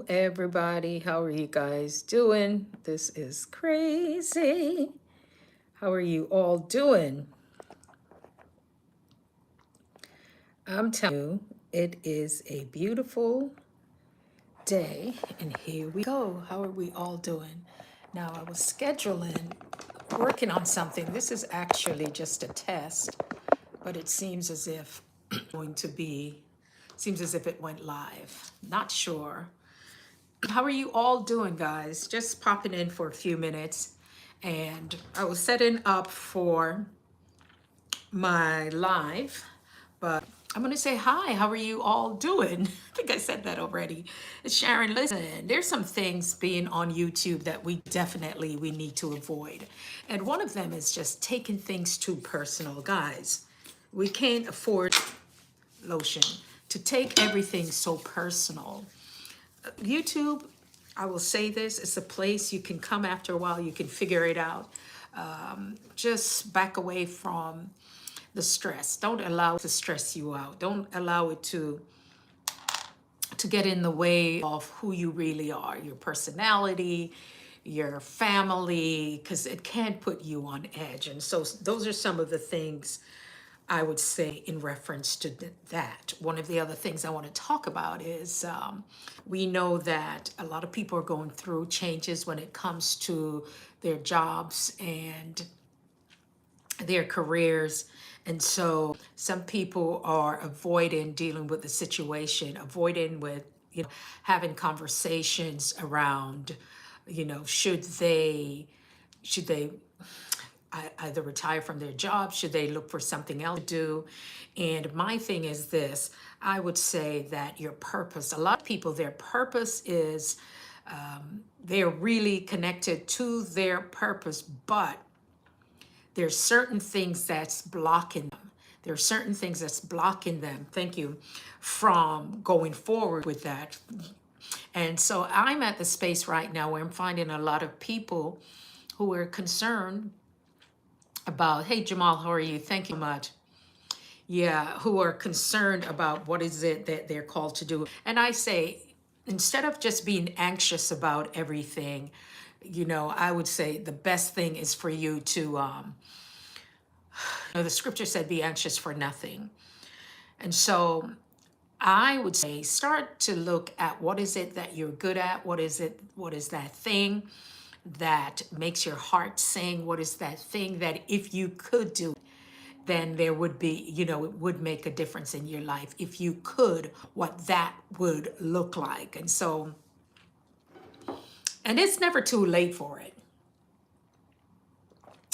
Hello, everybody. How are you guys doing? This is crazy. How are you all doing? I'm telling you, it is a beautiful day, and here we go. How are we all doing? Now, I was working on something. This is actually just a test, but it seems as if seems as if it went live. Not sure. How are you all doing, guys? Just popping in for a few minutes. And I was setting up for my live, but I'm going to say hi. How are you all doing? I think I said that already. It's Sharon. Listen, there's some things being on YouTube that we need to avoid. And one of them is just taking things too personal. Guys, we can't afford lotion to take everything so personal. YouTube, I will say this, it's a place you can come after a while, you can figure it out. Just back away from the stress. Don't allow it to stress you out. Don't allow it to get in the way of who you really are, your personality, your family, because it can put you on edge. And so those are some of the things I would say in reference to that. One of the other things I want to talk about is we know that a lot of people are going through changes when it comes to their jobs and their careers. And so some people are avoiding dealing with the situation, avoiding with, having conversations around, should they either retire from their job? Should they look for something else to do? And my thing is this, I would say that your purpose, a lot of people, their purpose is, they're really connected to their purpose, but there's certain things that's blocking them. There are certain things that's blocking them, thank you, from going forward with that. And so I'm at the space right now where I'm finding a lot of people who are concerned about, hey Jamal, how are you? Thank you much. Yeah, who are concerned about what is it that they're called to do. And I say, instead of just being anxious about everything, I would say the best thing is for you to, the scripture said, be anxious for nothing. And so I would say, start to look at what is it that you're good at? What is that thing that makes your heart sing? What is that thing that if you could do, then there would be, it would make a difference in your life. If you could, what that would look like. And so, and it's never too late for it.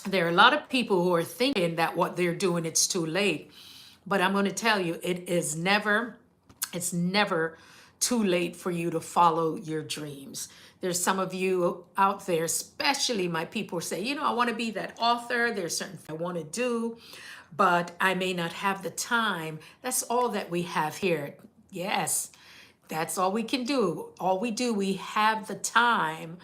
There are a lot of people who are thinking that what they're doing, it's too late. But I'm going to tell you, it's never too late for you to follow your dreams. There's some of you out there, especially my people, say, I want to be that author. There's certain things I want to do, but I may not have the time. That's all that we have here. Yes, that's all we can do. All we do, we have the time.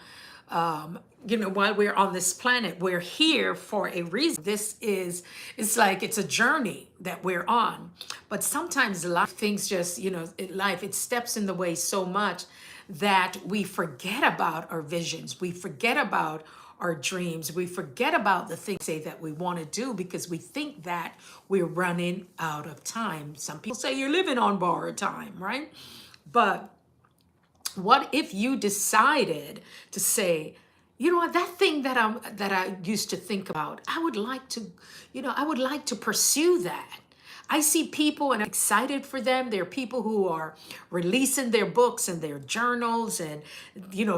While we're on this planet, we're here for a reason. It's like it's a journey that we're on. But sometimes a lot of things just, life, it steps in the way so much that we forget about our visions. We forget about our dreams. We forget about the things that we want to do because we think that we're running out of time. Some people say you're living on borrowed time, right? But what if you decided to say, that thing that I used to think about, I would like to pursue that. I see people and I'm excited for them. There are people who are releasing their books and their journals and,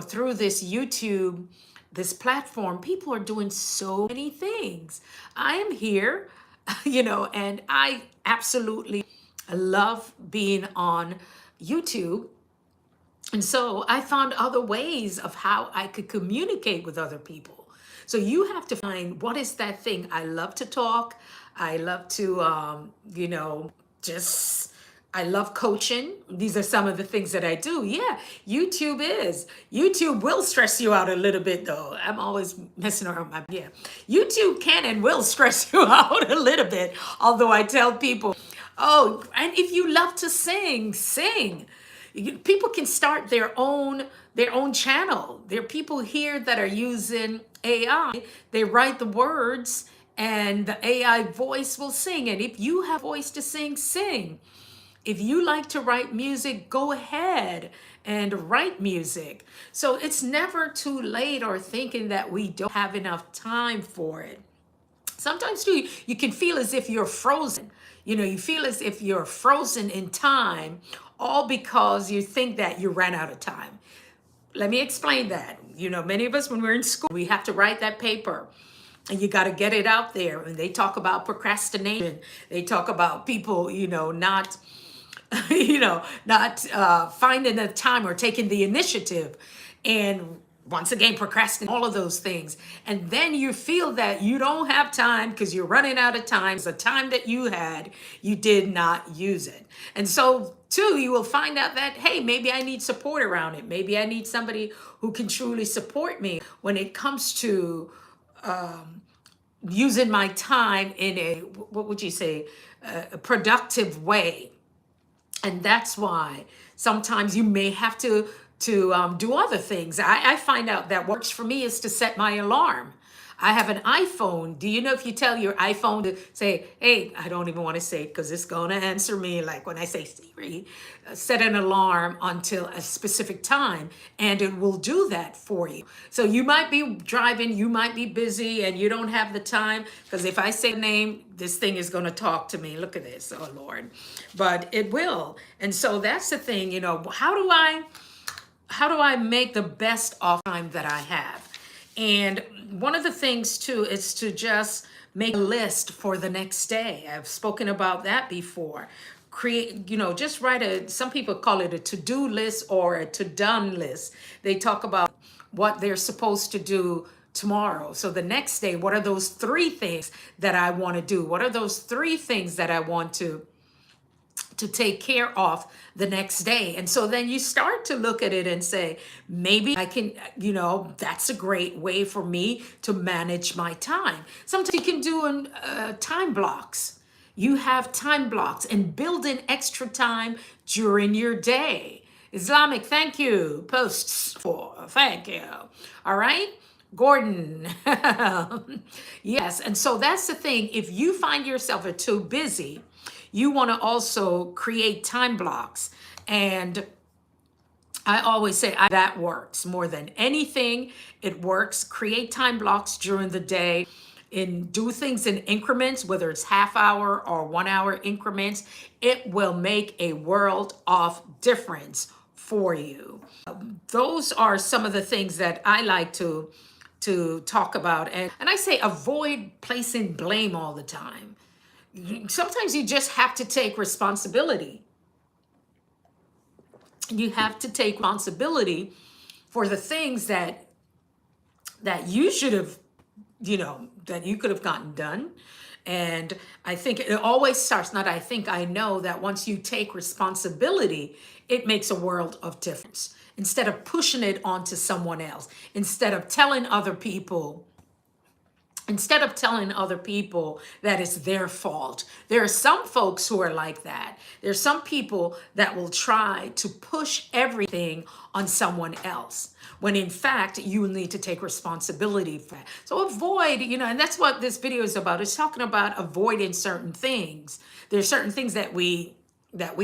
through this YouTube, this platform, people are doing so many things. I am here, and I absolutely love being on YouTube. And so I found other ways of how I could communicate with other people. So you have to find what is that thing. I love to talk. I love to, I love coaching. These are some of the things that I do. Yeah, YouTube will stress you out a little bit though. I'm always messing around YouTube can and will stress you out a little bit. Although I tell people, oh, and if you love to sing, sing. People can start their own channel. There are people here that are using AI. They write the words and the AI voice will sing. And if you have a voice to sing, sing. If you like to write music, go ahead and write music. So it's never too late or thinking that we don't have enough time for it. Sometimes too, you can feel as if you're frozen. You feel as if you're frozen in time, all because you think that you ran out of time. Let me explain that. Many of us, when we're in school, we have to write that paper and you got to get it out there. And they talk about procrastination. They talk about people, not, not finding the time or taking the initiative. And once again, procrastinate, all of those things. And then you feel that you don't have time because you're running out of time. The time that you had, you did not use it. And so, too, you will find out that, hey, maybe I need support around it. Maybe I need somebody who can truly support me when it comes to using my time in a, what would you say, a productive way. And that's why sometimes you may have to do other things. I find out that what works for me is to set my alarm. I have an iPhone. Do you know if you tell your iPhone to say, hey, I don't even want to say it because it's going to answer me. Like when I say Siri, set an alarm until a specific time and it will do that for you. So you might be driving, you might be busy and you don't have the time because if I say the name, this thing is going to talk to me. Look at this. Oh, Lord. But it will. And so that's the thing, how do I make the best of time that I have? And one of the things too is to just make a list for the next day. I've spoken about that before. Create, just write some people call it a to-do list or a to-done list. They talk about what they're supposed to do tomorrow. So the next day, what are those 3 things that I want to do? What are those 3 things that I want to take care of the next day? And so then you start to look at it and say, maybe I can, that's a great way for me to manage my time. Sometimes you can do time blocks. You have time blocks and build in extra time during your day. Islamic, thank you. Posts for, thank you. All right. Gordon. Yes. And so that's the thing. If you find yourself too busy, you want to also create time blocks. And I always say that works more than anything. It works. Create time blocks during the day and do things in increments, whether it's half hour or 1 hour increments. It will make a world of difference for you. Those are some of the things that I like to talk about. And I say avoid placing blame all the time. Sometimes you just have to take responsibility. You have to take responsibility for the things that you should have, that you could have gotten done. And I think it always starts, I know that once you take responsibility, it makes a world of difference. Instead of pushing it onto someone else, instead of telling other people that it's their fault. There are some folks who are like that. There's some people that will try to push everything on someone else, when in fact, you need to take responsibility for that. So avoid, and that's what this video is about. It's talking about avoiding certain things. There's certain things that we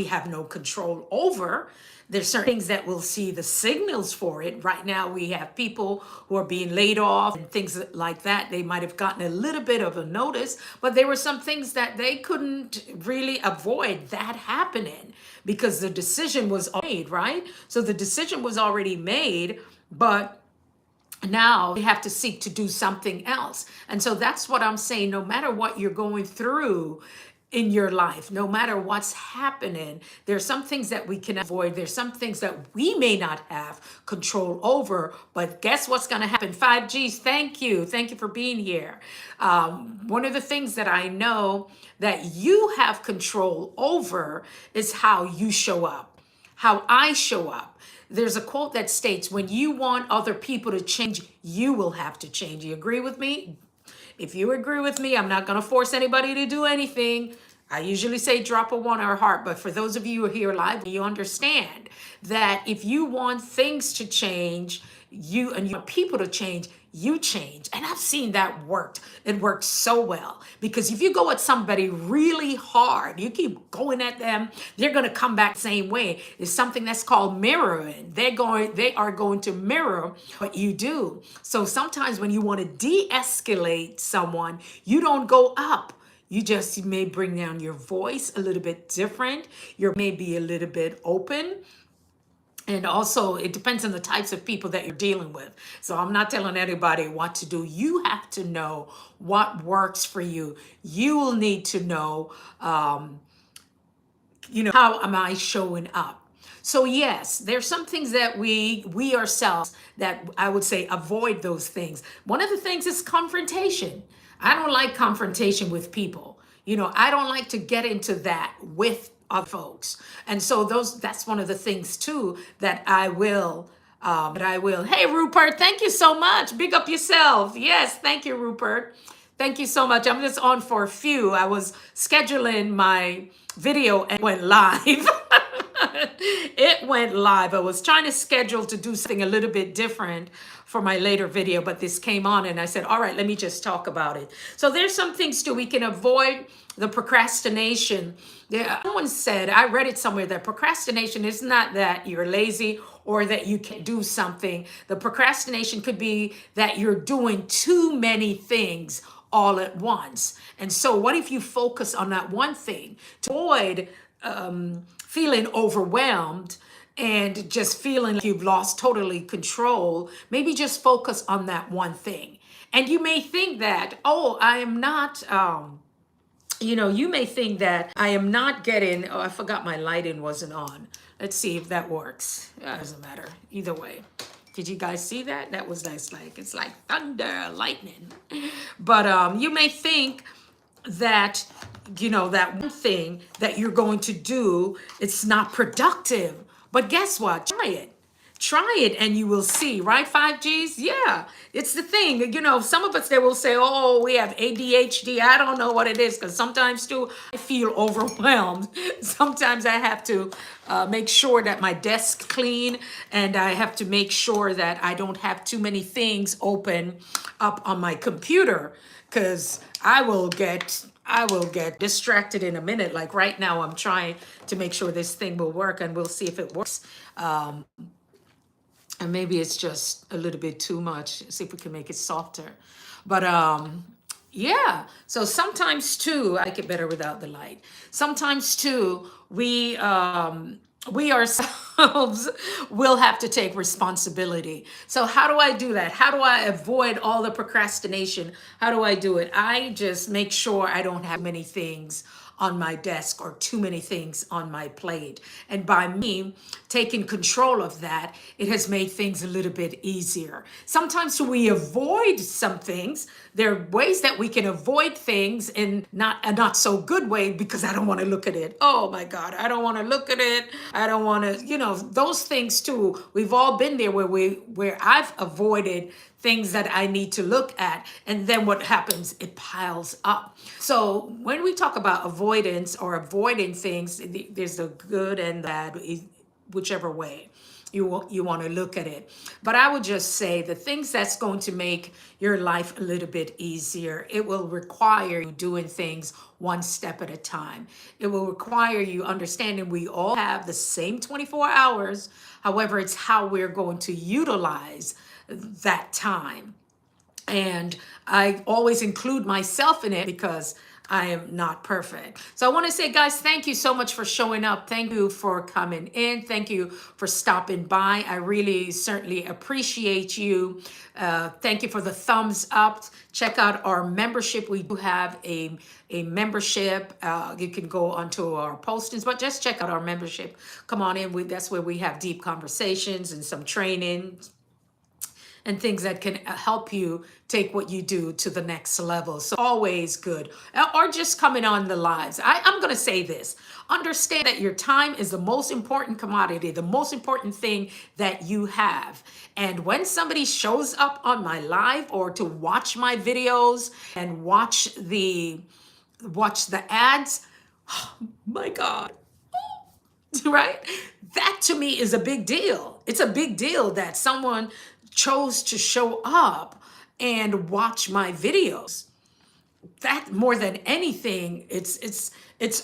have no control over. There's certain things that we'll see the signals for it. Right now, we have people who are being laid off and things like that. They might have gotten a little bit of a notice, but there were some things that they couldn't really avoid that happening because the decision was made, right? So the decision was already made, but now they have to seek to do something else. And so that's what I'm saying. No matter what you're going through in your life, no matter what's happening, there's some things that we can avoid. There's some things that we may not have control over, but guess what's going to happen? 5Gs, thank you. Thank you for being here. One of the things that I know that you have control over is how you show up, how I show up. There's a quote that states, when you want other people to change, you will have to change. You agree with me? If you agree with me, I'm not going to force anybody to do anything. I usually say drop a one or a heart, but for those of you who are here live, you understand that if you want things to change, you want people to change, you change. And I've seen that worked. It works so well because if you go at somebody really hard, you keep going at them, they're going to come back the same way. It's something that's called mirroring. They are going to mirror what you do. So sometimes when you want to de-escalate someone, you don't go up. You may bring down your voice a little bit different. You may be a little bit open. And also, it depends on the types of people that you're dealing with. So I'm not telling anybody what to do. You have to know what works for you. You will need to know, how am I showing up? So yes, there's some things that we ourselves that I would say avoid those things. One of the things is confrontation. I don't like confrontation with people. I don't like to get into that with other folks. And so that's one of the things too that I will. Hey, Rupert, thank you so much. Big up yourself. Yes, thank you, Rupert. Thank you so much. I'm just on for a few. I was scheduling my video and went live. It went live. I was trying to schedule to do something a little bit different for my later video, but this came on and I said, all right, let me just talk about it. So there's some things too. We can avoid the procrastination. Someone said, I read it somewhere, that procrastination is not that you're lazy or that you can't do something. The procrastination could be that you're doing too many things all at once. And so what if you focus on that one thing to avoid feeling overwhelmed and just feeling like you've lost totally control? Maybe just focus on that one thing. And you may think that, oh, I am not, you may think that I am not getting, oh, I forgot my lighting wasn't on. Let's see if that works. Doesn't matter. Either way. Did you guys see that? That was nice. It's like thunder, lightning. But you may think that, that one thing that you're going to do, it's not productive. But guess what? Try it. Try it and you will see, right? 5Gs? Yeah, it's the thing. Some of us, they will say, oh, we have ADHD. I don't know what it is, because sometimes too, I feel overwhelmed. Sometimes I have to make sure that my desk clean, and I have to make sure that I don't have too many things open up on my computer, because I will get distracted in a minute. Like right now, I'm trying to make sure this thing will work, and we'll see if it works. And maybe it's just a little bit too much. See if we can make it softer. But yeah, so sometimes too, I like it better without the light. Sometimes too, we ourselves will have to take responsibility. So how do I do that? How do I avoid all the procrastination? How do I do it? I just make sure I don't have many things on my desk or too many things on my plate. And by me taking control of that, it has made things a little bit easier. Sometimes we avoid some things. There are ways that we can avoid things in not a not so good way, because I don't want to look at it. Oh my God, I don't want to look at it. I don't want to, those things too. We've all been there where I've avoided things that I need to look at. And then what happens? It piles up. So when we talk about avoidance or avoiding things, there's the good and bad, whichever way you want to look at it. But I would just say the things that's going to make your life a little bit easier, it will require you doing things one step at a time. It will require you understanding we all have the same 24 hours. However, it's how we're going to utilize that time. And I always include myself in it because I am not perfect. So I want to say, guys, thank you so much for showing up. Thank you for coming in. Thank you for stopping by. I really certainly appreciate you. Thank you for the thumbs up. Check out our membership. We do have a membership. You can go onto our postings, but just check out our membership. Come on in. That's where we have deep conversations and some training and things that can help you take what you do to the next level. So always good. Or just coming on the lives. I'm going to say this. Understand that your time is the most important commodity, the most important thing that you have. And when somebody shows up on my live or to watch my videos and watch the ads, My God, right? That to me is a big deal. It's a big deal that someone chose to show up and watch my videos. That more than anything, it's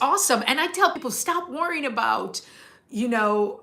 awesome. And I tell people, stop worrying about, you know,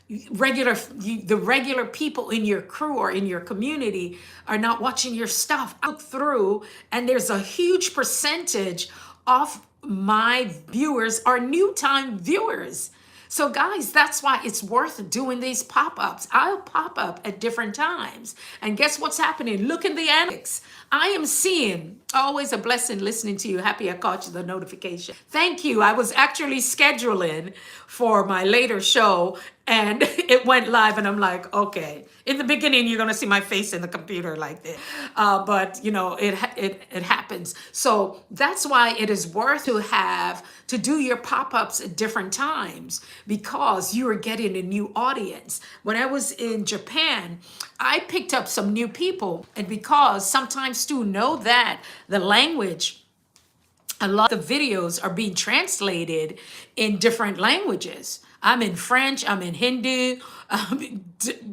the regular people in your crew or in your community are not watching your stuff. I look through, and there's a huge percentage of my viewers are new time viewers. So guys, that's why it's worth doing these pop-ups. I'll pop up at different times. And guess what's happening? Look in the analytics. I am seeing, always a blessing listening to you. Happy I caught you the notification. Thank you. I was actually scheduling for my later show and it went live and I'm like, okay. In the beginning, you're gonna see my face in the computer like this, but you know it happens. So that's why it is worth to do your pop-ups at different times because you are getting a new audience. When I was in Japan, I picked up some new people, and because sometimes to know that the language, a lot of the videos are being translated in different languages. I'm in French, I'm in Hindi,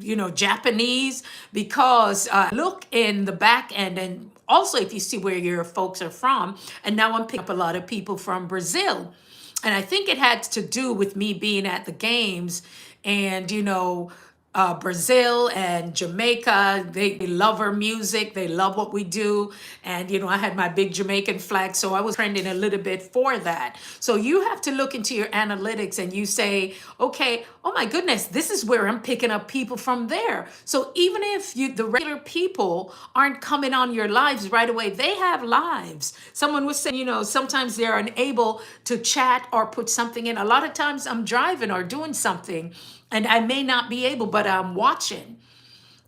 you know, Japanese, because look in the back end, and also if you see where your folks are from, and now I'm picking up a lot of people from Brazil. And I think it had to do with me being at the games and, you know, Brazil and Jamaica, they love our music. They love what we do. And, you know, I had my big Jamaican flag, so I was trending a little bit for that. So you have to look into your analytics and you say, okay, oh my goodness, this is where I'm picking up people from there. So even if the regular people aren't coming on your lives right away, they have lives. Someone was saying, you know, sometimes they're unable to chat or put something in. A lot of times I'm driving or doing something and I may not be able, but I'm watching,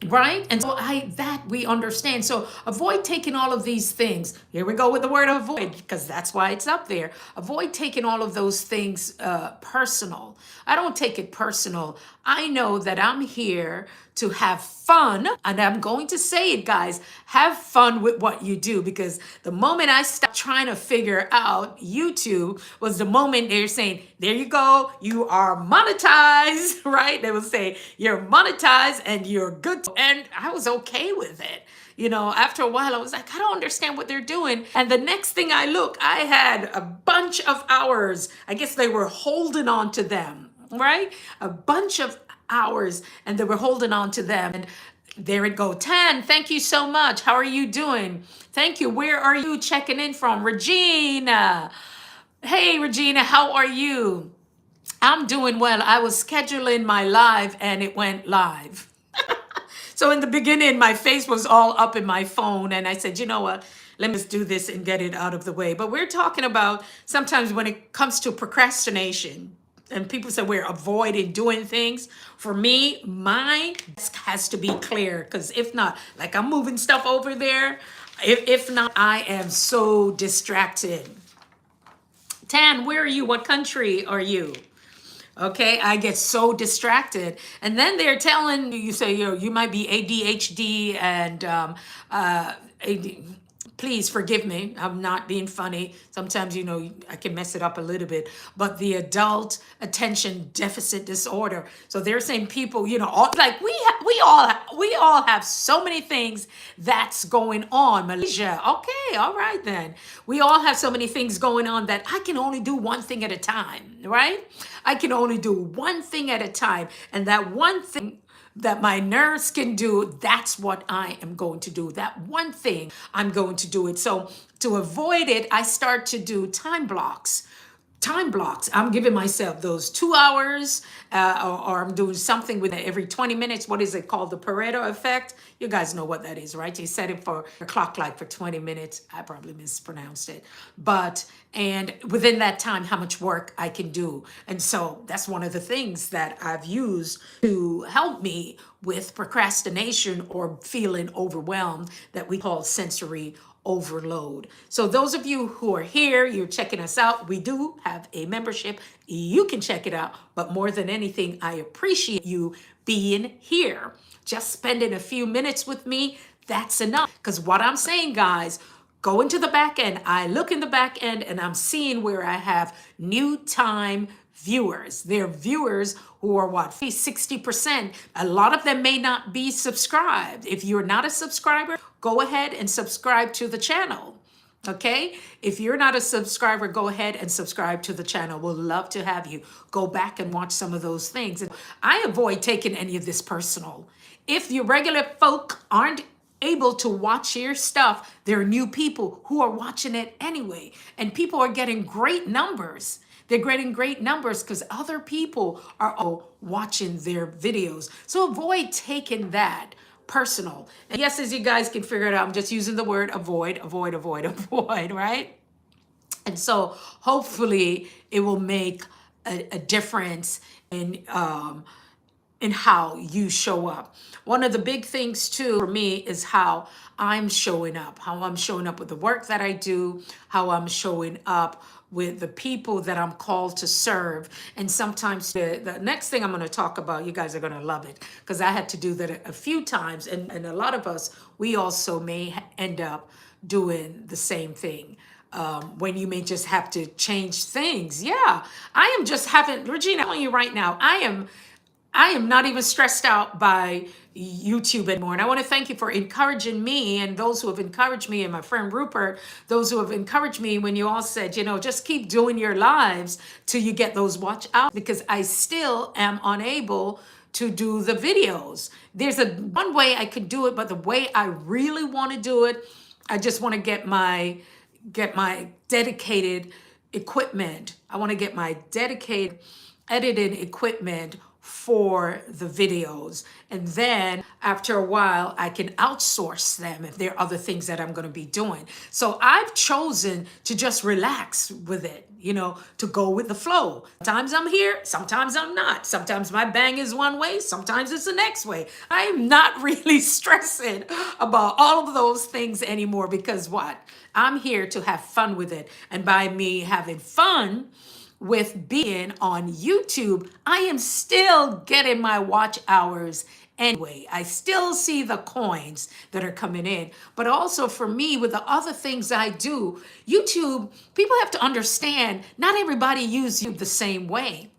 right? And so that we understand. So avoid taking all of these things. Here we go with the word avoid, because that's why it's up there. Avoid taking all of those things personal. I don't take it personal. I know that I'm here to have fun, and I'm going to say it, guys, have fun with what you do, because the moment I stopped trying to figure out YouTube was the moment they're saying, there you go, you are monetized, right? They will say, you're monetized and you're good. And I was okay with it. You know, after a while, I was like, I don't understand what they're doing. And the next thing I look, I had a bunch of hours. I guess they were holding on to them, right? A bunch of hours, and they were holding on to them. And there it go. Tan, thank you so much. How are you doing? Thank you. Where are you checking in from? Regina. Hey, Regina, how are you? I'm doing well. I was scheduling my live and it went live. So in the beginning, my face was all up in my phone, and I said, you know what? Let me just do this and get it out of the way. But we're talking about sometimes when it comes to procrastination, and people say we're avoiding doing things. For me, my desk has to be clear, because if not, like I'm moving stuff over there. If not, I am so distracted. Tan, where are you? What country are you? Okay, I get so distracted. And then they're telling you, you say, you might be ADHD and please forgive me. I'm not being funny. Sometimes, you know, I can mess it up a little bit, but the adult attention deficit disorder. So they're saying people, you know, like we all have so many things that's going on. Malaysia. Okay. All right, then we all have so many things going on that I can only do one thing at a time, right? I can only do one thing at a time. And that one thing that my nerves can do, that's what I am going to do. That one thing, I'm going to do it. So to avoid it, I start to do time blocks. Time blocks. I'm giving myself those 2 hours, or I'm doing something with it every 20 minutes. What is it called? The Pareto effect. You guys know what that is, right? You set it for a clock light for 20 minutes. I probably mispronounced it. And within that time, how much work I can do. And so that's one of the things that I've used to help me with procrastination or feeling overwhelmed, that we call sensory overload. So those of you who are here, you're checking us out, we do have a membership. You can check it out. But more than anything, I appreciate you being here. Just spending a few minutes with me, that's enough. Because what I'm saying, guys, go into the back end. I look in the back end and I'm seeing where I have new time viewers. They're viewers who are what, 60%. A lot of them may not be subscribed. If you're not a subscriber, go ahead and subscribe to the channel. Okay, if you're not a subscriber, go ahead and subscribe to the channel. We'll love to have you go back and watch some of those things. And I avoid taking any of this personal. If your regular folk aren't able to watch your stuff, there are new people who are watching it anyway. And people are getting great numbers. They're getting great numbers because other people are all watching their videos. So avoid taking that personal. And yes, as you guys can figure it out, I'm just using the word avoid, avoid, avoid, avoid, right? And so hopefully it will make a difference in how you show up. One of the big things too for me is how I'm showing up with the work that I do, how I'm showing up with the people that I'm called to serve. And sometimes the next thing I'm going to talk about, you guys are going to love it, because I had to do that a few times. And a lot of us, we also may end up doing the same thing. When you may just have to change things. Yeah, I am just having, Regina, I'm telling you right now, I am not even stressed out by YouTube anymore. And I want to thank you for encouraging me and those who have encouraged me, and my friend Rupert, those who have encouraged me when you all said, just keep doing your lives till you get those watch out, because I still am unable to do the videos. There's one way I could do it, but the way I really want to do it, I just want to get my dedicated equipment. I want to get my dedicated editing equipment for the videos. And then after a while, I can outsource them if there are other things that I'm going to be doing. So I've chosen to just relax with it, to go with the flow. Sometimes I'm here, sometimes I'm not. Sometimes my bang is one way, sometimes it's the next way. I am not really stressing about all of those things anymore, because what? I'm here to have fun with it. And by me having fun with being on YouTube, I am still getting my watch hours anyway. I still see the coins that are coming in. But also for me, with the other things I do, YouTube, people have to understand, not everybody uses YouTube the same way.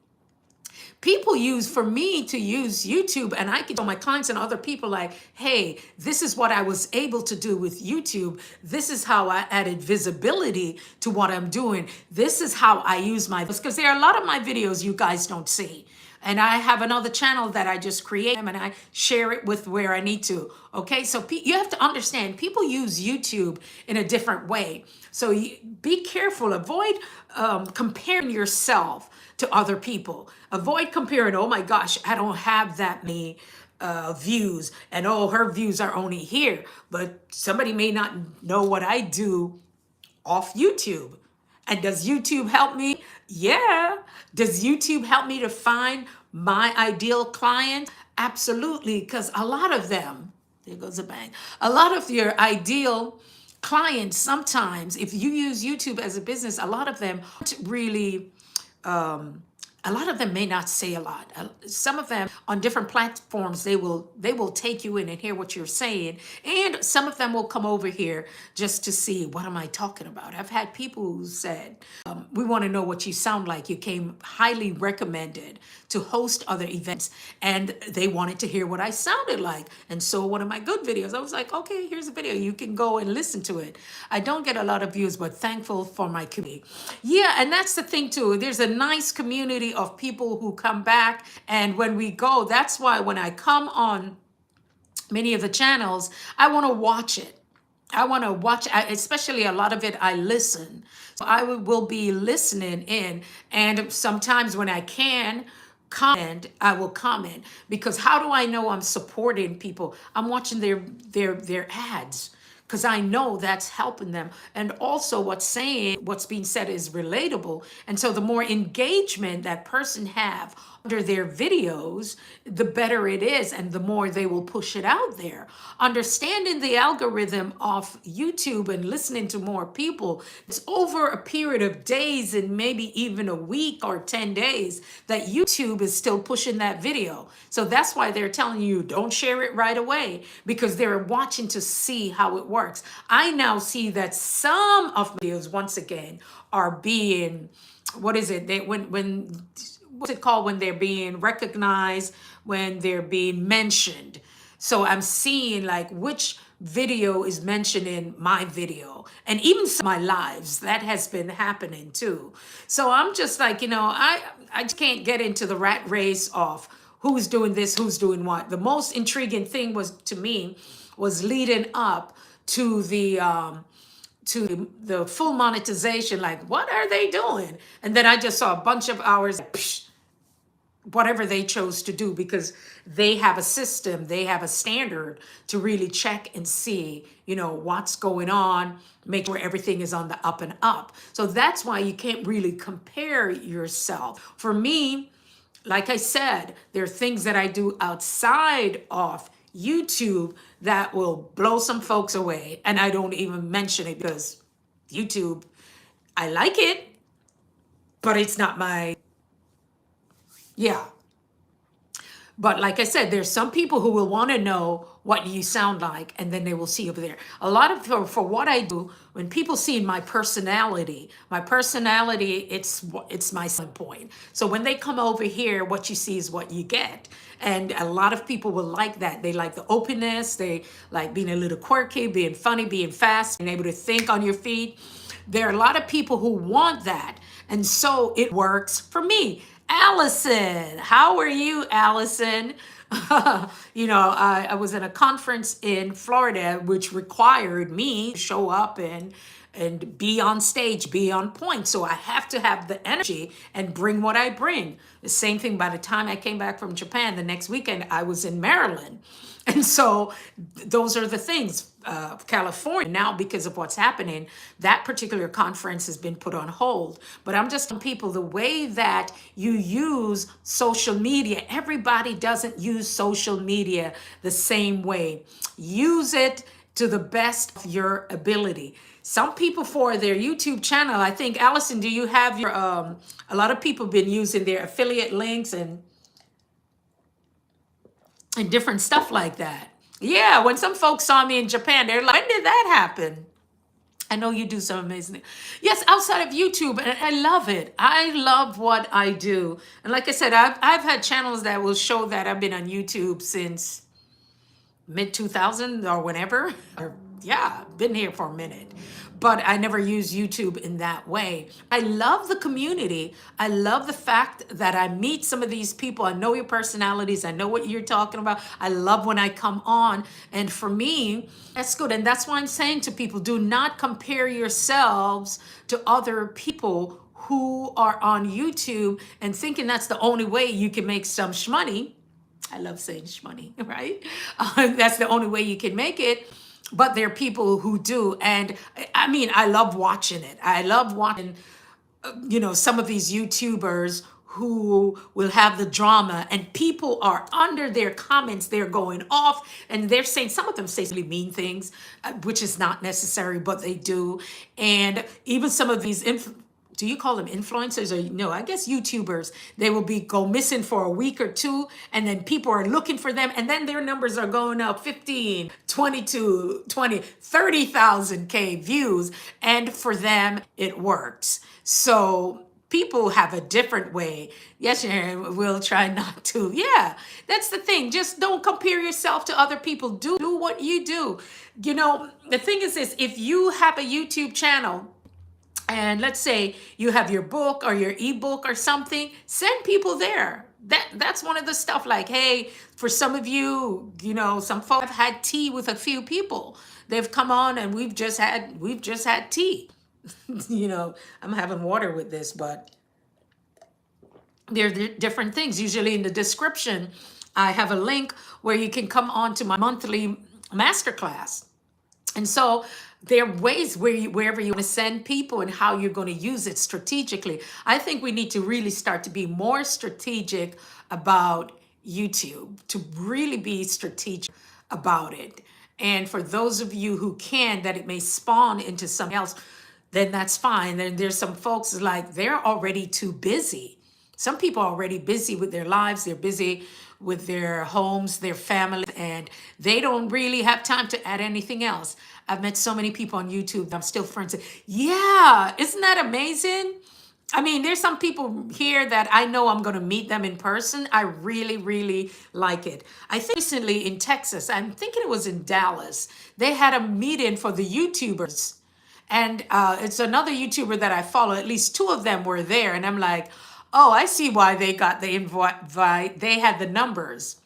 People for me to use YouTube, and I can tell my clients and other people like, hey, this is what I was able to do with YouTube. This is how I added visibility to what I'm doing. This is how I use because there are a lot of my videos you guys don't see. And I have another channel that I just create and I share it with where I need to. Okay, so you have to understand, people use YouTube in a different way. So be careful, avoid comparing yourself to other people. Avoid comparing, oh my gosh, I don't have that many views, and oh, her views are only here. But somebody may not know what I do off YouTube. And does YouTube help me? Yeah. Does YouTube help me to find my ideal client? Absolutely, because a lot of them, there goes a bang, a lot of your ideal clients, sometimes, if you use YouTube as a business, a lot of them aren't really, a lot of them may not say a lot. Some of them on different platforms, they will take you in and hear what you're saying. And some of them will come over here just to see, what am I talking about? I've had people who said, we want to know what you sound like. You came highly recommended to host other events, and they wanted to hear what I sounded like. And so one of my good videos, I was like, okay, here's a video. You can go and listen to it. I don't get a lot of views, but thankful for my community. Yeah, and that's the thing too. There's a nice community of people who come back, and when we go, that's why when I come on many of the channels, I want to watch it. I want to watch, especially a lot of it, I listen. So I will be listening in, and sometimes when I can comment, I will comment, because how do I know I'm supporting people? I'm watching their ads, because I know that's helping them. And also what's being said is relatable. And so the more engagement that person have under their videos, the better it is, and the more they will push it out there. Understanding the algorithm of YouTube and listening to more people, it's over a period of days and maybe even a week or 10 days that YouTube is still pushing that video. So that's why they're telling you, don't share it right away, because they're watching to see how it works. works. I now see that some of videos, once again, are being, what is it? They, when what's it called? When they're being recognized, when they're being mentioned. So I'm seeing like which video is mentioned in my video, and even some of my lives that has been happening too. So I'm just like, I just can't get into the rat race of who's doing this, who's doing what. The most intriguing thing was to me was leading up to the full monetization. Like, what are they doing? And then I just saw a bunch of hours. Psh, whatever they chose to do, because they have a system, they have a standard to really check and see, what's going on, make sure everything is on the up and up. So that's why you can't really compare yourself. For me, like I said, there are things that I do outside of YouTube that will blow some folks away. And I don't even mention it because YouTube, I like it, but it's not my, yeah. But like I said, there's some people who will want to know what you sound like, and then they will see over there. A lot of, for what I do, when people see my personality, it's my selling point. So when they come over here, what you see is what you get. And a lot of people will like that. They like the openness. They like being a little quirky, being funny, being fast, being able to think on your feet. There are a lot of people who want that. And so it works for me. Allison, how are you, Allison? I was at a conference in Florida, which required me to show up and be on stage, be on point. So I have to have the energy and bring what I bring. The same thing by the time I came back from Japan, the next weekend, I was in Maryland. And so those are the things. California now, because of what's happening, that particular conference has been put on hold. But I'm just telling people, the way that you use social media, everybody doesn't use social media the same way. Use it to the best of your ability. Some people, for their YouTube channel, I think, Allison, do you have your, a lot of people have been using their affiliate links and different stuff like that. Yeah, when some folks saw me in Japan, they're like, when did that happen? I know you do some amazing things. Yes, outside of YouTube, and I love it. I love what I do. And like I said, I've had channels that will show that I've been on YouTube since mid-2000 or whenever. Or, yeah, been here for a minute. But I never use YouTube in that way. I love the community. I love the fact that I meet some of these people. I know your personalities. I know what you're talking about. I love when I come on. And for me, that's good. And that's why I'm saying to people, do not compare yourselves to other people who are on YouTube and thinking that's the only way you can make some shmoney. I love saying shmoney, right? That's the only way you can make it. But there are people who do. And I mean, I love watching it. I love watching, some of these YouTubers who will have the drama, and people are under their comments. They're going off and they're saying, some of them say really mean things, which is not necessary, but they do. And even some of these do you call them influencers, or no, I guess YouTubers, they will go missing for a week or two, and then people are looking for them, and then their numbers are going up 15, 22, 20, 30,000 views, and for them, it works. So people have a different way. Yes, Sharon, we'll try not to. Yeah, that's the thing. Just don't compare yourself to other people. Do what you do. The thing is this, if you have a YouTube channel, and let's say you have your book or your ebook or something, send people there. That's one of the stuff, like, hey, for some of you, some folks have had tea with a few people. They've come on and we've just had tea. I'm having water with this, but there are different things. Usually in the description, I have a link where you can come on to my monthly masterclass. And so there are ways wherever you want to send people and how you're going to use it strategically. I think we need to really start to be more strategic about YouTube, to really be strategic about it. And for those of you who can, that it may spawn into something else, then that's fine. Then there's some folks like they're already too busy. Some people are already busy with their lives. They're busy with their homes, their families, and they don't really have time to add anything else. I've met so many people on YouTube that I'm still friends with. Yeah, isn't that amazing? I mean, there's some people here that I know I'm going to meet them in person. I really, really like it. I think recently in Texas, I'm thinking it was in Dallas, they had a meeting for the YouTubers. And it's another YouTuber that I follow. At least two of them were there. And I'm like, oh, I see why they got the invite. They had the numbers.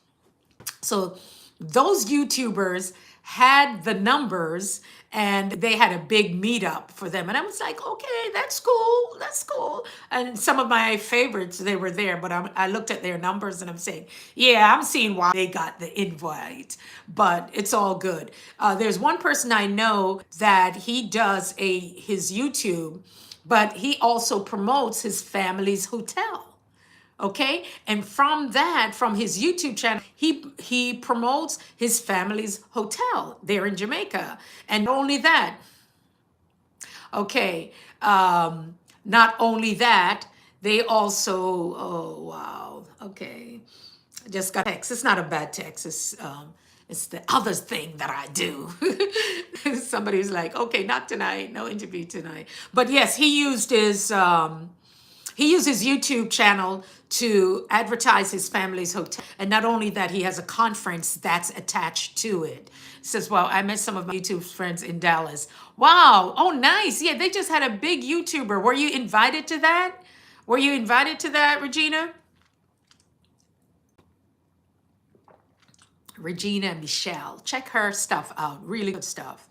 So those YouTubers had the numbers and they had a big meetup for them. And I was like, okay, that's cool. That's cool. And some of my favorites, they were there, but I looked at their numbers and I'm saying, yeah, I'm seeing why they got the invite, but it's all good. There's one person I know that he does his YouTube, but he also promotes his family's hotel. Okay, and from his YouTube channel, he promotes his family's hotel there in Jamaica. And not only that, okay, not only that, they also, oh wow, okay, I just got a text. It's not a bad text. It's the other thing that I do. Somebody's like, okay, not tonight, no interview tonight. But yes, he used his YouTube channel to advertise his family's hotel. And not only that, he has a conference that's attached to it. He says, well, I met some of my YouTube friends in Dallas. Wow. Oh, nice. Yeah, they just had a big YouTuber. Were you invited to that? Were you invited to that, Regina? Regina Michelle. Check her stuff out. Really good stuff.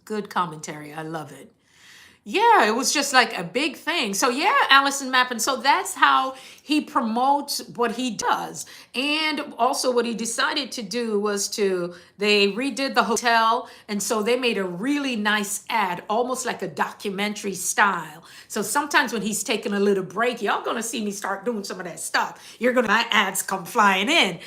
Good commentary. I love it. Yeah, it was just like a big thing. So yeah, Allison Mapp. And so that's how he promotes what he does. And also what he decided to do was they redid the hotel. And so they made a really nice ad, almost like a documentary style. So sometimes when he's taking a little break, y'all gonna see me start doing some of that stuff. My ads come flying in.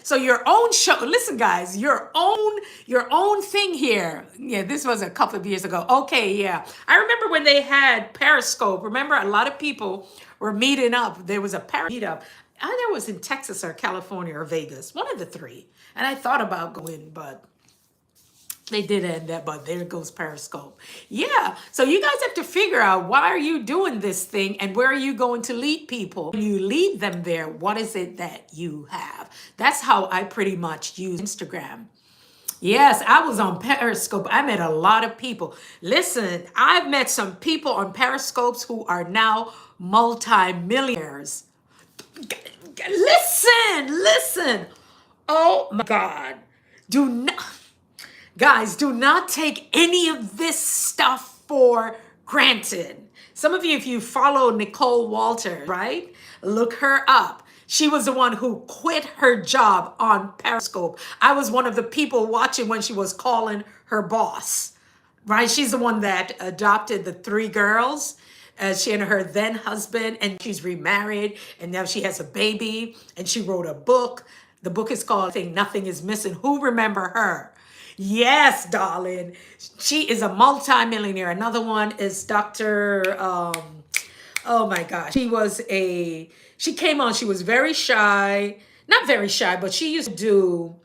So your own show, listen guys, your own thing here. Yeah, this was a couple of years ago. Okay, yeah. I remember when they had Periscope. Remember, a lot of people were meeting up. There was a meetup. Either it was in Texas or California or Vegas, one of the three. And I thought about going, but they did end up, but there goes Periscope. Yeah, so you guys have to figure out, why are you doing this thing and where are you going to lead people? When you lead them there, what is it that you have? That's how I pretty much use Instagram. Yes, I was on Periscope. I met a lot of people. Listen, I've met some people on Periscopes who are now multi-millionaires. Listen. Oh my God. Guys, do not take any of this stuff for granted. Some of you, if you follow Nicole Walters, right? Look her up. She was the one who quit her job on Periscope. I was one of the people watching when she was calling her boss, right? She's the one that adopted the 3 girls. She and her then husband, and she's remarried, and now she has a baby, and she wrote a book. The book is called, I think, Nothing is Missing. Who remember her? Yes, darling. She is a multimillionaire. Another one is Dr. Oh my gosh. She came on, she was very shy, not very shy, but she used to do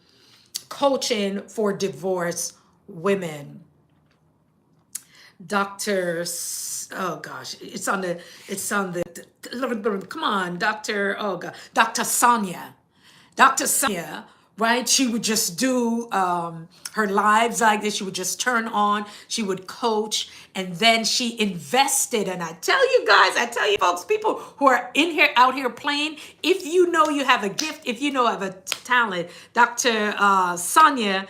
coaching for divorced women. Oh gosh, it's on the, come on, Dr. Sonia. Dr. Sonia, right? She would just do her lives like this. She would just turn on, she would coach, and then she invested. And I tell you folks, people who are out here playing, if you know you have a gift, if you know you have a talent, Dr. Sonia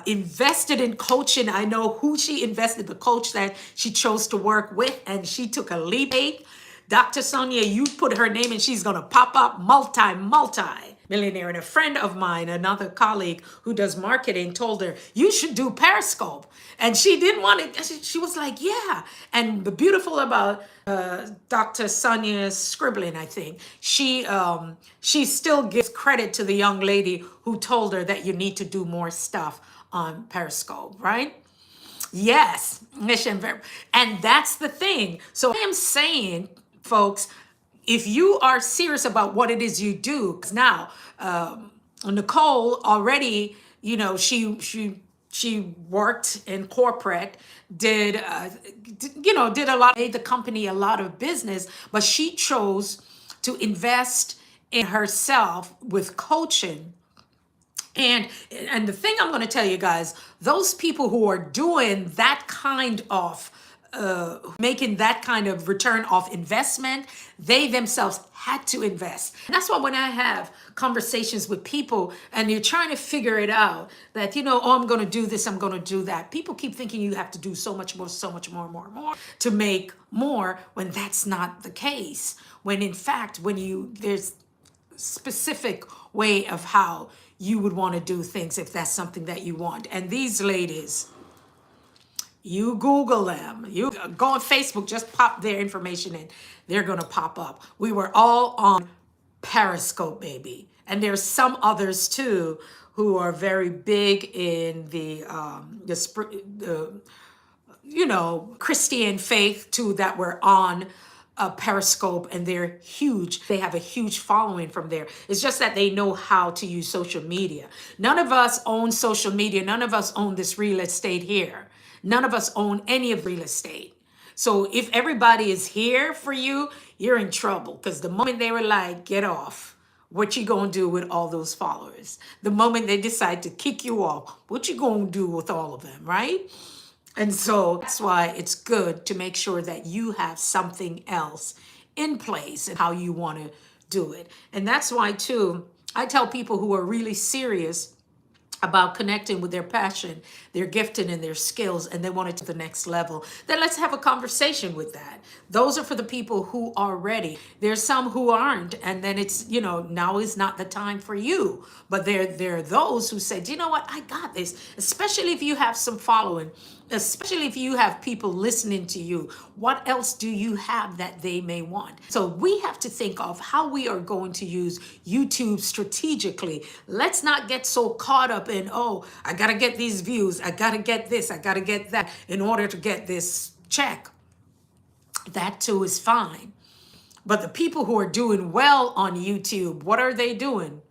invested in coaching. I know who she invested, the coach that she chose to work with, and she took a leap. Dr. Sonia, you put her name and she's gonna pop up multi-millionaire. And a friend of mine, another colleague who does marketing, told her, you should do Periscope. And she didn't want it. She was like, yeah. And the beautiful about Dr. Sonia's scribbling, I think, she still gives credit to the young lady who told her that you need to do more stuff on Periscope, right? Yes, mission. And that's the thing. So I am saying, folks, if you are serious about what it is you do, 'cause now Nicole already, you know, she worked in corporate, did a lot, made the company a lot of business, but she chose to invest in herself with coaching. And the thing I'm going to tell you guys, those people who are doing that kind of making that kind of return of investment, they themselves had to invest. And that's why when I have conversations with people and you're trying to figure it out, that, you know, oh, I'm going to do this, I'm going to do that. People keep thinking you have to do so much more to make more, when that's not the case. When in fact, there's specific way of how you would want to do things if that's something that you want. And these ladies, you Google them, you go on Facebook, just pop their information in, they're going to pop up. We were all on Periscope, baby. And there's some others too who are very big in the Christian faith too, that were on Periscope, and they're huge. They have a huge following from there. It's just that they know how to use social media. None of us own social media. None of us own this real estate here. None of us own any of real estate. So if everybody is here for you, you're in trouble, because the moment they were like, get off, what you gonna do with all those followers? The moment they decide to kick you off, what you gonna do with all of them, right? And so that's why it's good to make sure that you have something else in place and how you want to do it. And that's why too, I tell people who are really serious about connecting with their passion, their gifting, and their skills, and they want it to the next level, then let's have a conversation with that. Those are for the people who are ready. There's some who aren't, and then it's, now is not the time for you. But there are those who said, you know what, I got this, especially if you have some following, especially if you have people listening to you. What else do you have that they may want? So we have to think of how we are going to use YouTube strategically. Let's not get so caught up in, oh, I got to get these views, I got to get this, I got to get that in order to get this check. That too is fine. But the people who are doing well on YouTube, what are they doing?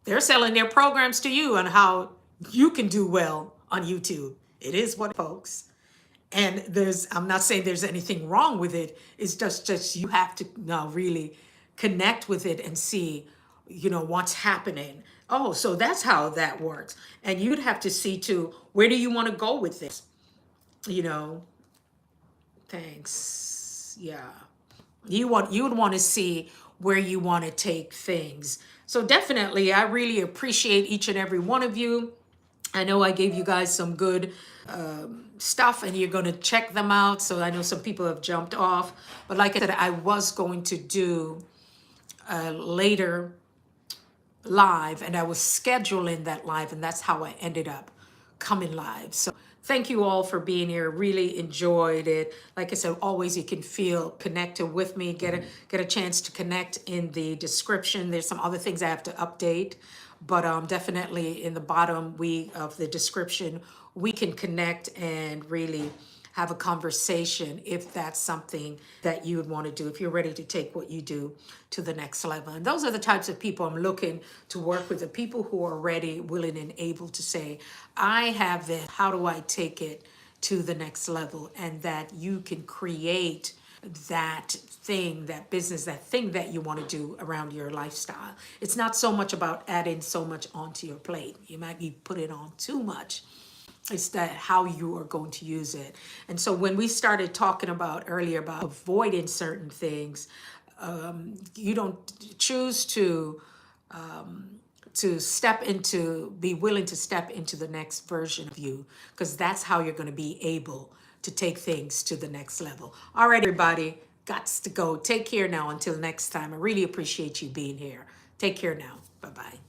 They're selling their programs to you on how you can do well on YouTube. It is what, folks. And I'm not saying there's anything wrong with it. It's just you have to now really connect with it and see, what's happening. Oh, so that's how that works. And you'd have to see too, where do you want to go with this? Thanks. Yeah. You would want to see where you want to take things. So definitely, I really appreciate each and every one of you. I know I gave you guys some good stuff, and you're going to check them out. So I know some people have jumped off. But like I said, I was going to do a later live, and I was scheduling that live, and that's how I ended up coming live. So thank you all for being here. Really enjoyed it. Like I said, always you can feel connected with me. Get a chance to connect in the description. There's some other things I have to update, but definitely in the bottom of the description, we can connect and really have a conversation if that's something that you would want to do, if you're ready to take what you do to the next level. And those are the types of people I'm looking to work with, the people who are ready, willing, and able to say, I have this, how do I take it to the next level? And that you can create that thing, that business, that thing that you want to do around your lifestyle. It's not so much about adding so much onto your plate. You might be putting on too much. It's that how you are going to use it. And so when we started talking about earlier about avoiding certain things, you don't choose to be willing to step into the next version of you, because that's how you're going to be able to take things to the next level. All right, everybody, gots to go. Take care now until next time. I really appreciate you being here. Take care now. Bye-bye.